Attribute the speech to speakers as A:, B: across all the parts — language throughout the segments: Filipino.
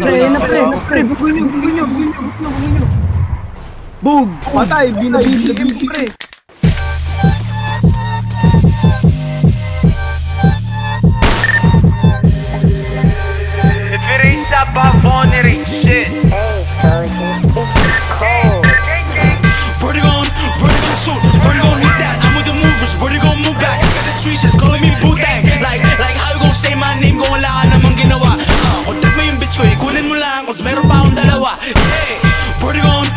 A: Pre, yun na pre. Pre, bugoy nyo. Bug! Patay! Binabili pre.
B: If it ain't shot by phone, it ain't shit.
C: Hey, soldier, it's cold.
D: Where they gon' shoot? Where they gon' hit that? I'm with the movers, where they gon' move back? Got the trees just calling me Butang. Like how you gon' say my name kung wala ka namang ginawa? Contact mo yung bitch ko, ikunin mo lang kung meron pa akong dalawa. Yeah, where they gon'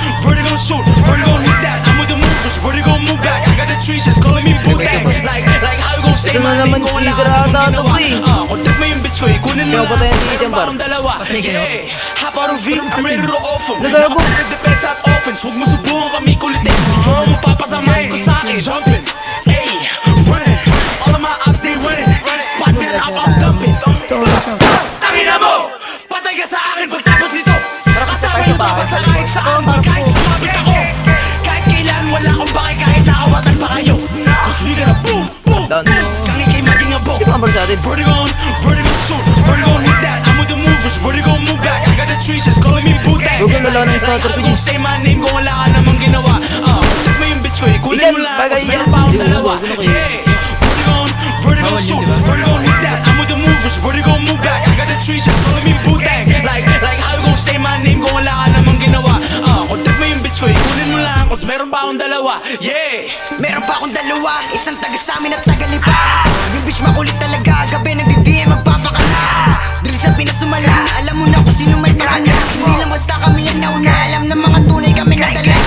D: shoot? Where they gon' hit that? I'm with the movers, where they gon' move back? I got the trees just calling me Butang. Like how you gon' say my name kung wala ka namang ginawa? Contact mo yung bitch ko, ikunin mo lang kung meron pa akong dalawa. Yeah, hop out of V, I'm ready to off 'em. Nag-depends at offense, huwag mo subukan kami kulitin. Jowa mo papasamahin ko sa'kin. Jumping, ayy, running. All of my ops, they running. Spot me up, I'm dumping. Tangina mo! Patay ka sa akin pagtapos nito. Kasama yung dapat sa kahit saan. Kahit sumabit ako. Kahit kailan wala akong bakay. Kahit nakawatan pa kayo. Cause we gonna boom, boom. Kangin kay maging abo. Where they gon' shoot? Where they gon' hit that? I'm with the movers. Where they gon' move back? I got the trees just calling me Butang. Kung say my name kung wala ka namang ginawa. Contact mo yung bitch ko, ikunin mo lang kung meron pa akong dalawa. Yeah, where they gon' shoot? Where they gon' hit that? I'm with the movers, where they gon' move back? I got the trees just calling me Butang. Like how you gon' say my name kung wala ka namang ginawa? Contact mo yung bitch ko, ikunin mo lang kung meron pa akong dalawa. Yeah,
E: Meron pa akong dalawa, isang taga sa'min at taga Lipa. Yung bitch makulit talaga, gabi nag-DM magpapakala. Dili sa Pinas lumala, alam mo na kung sino may pakana. Hindi lang basta kami yan nauna, alam na mga tunay kami nadala.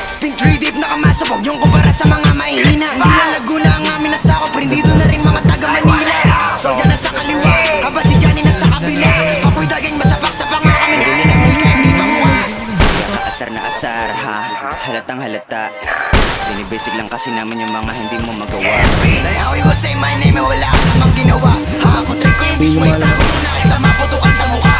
E: Spin 3 deep nakamasok, huwag yung kumpara sa mga mahihina. Hindi lang Laguna ang amin nasako, pero hindi doon na rin mga taga Manila. Soldier na sa kaliwa, habang si Johnny na sa kabila. Papoy dagang masapak sa panga kami na nilagay kahit di makuha. Asar na asar ha, halatang halata. Binibasic lang kasi namin yung mga hindi mo magawa. Like how you go say my name, wala ka namang ginawa. Ha, ako trip ko yung bitch mo, itago mo na kita maputukan sa mukha.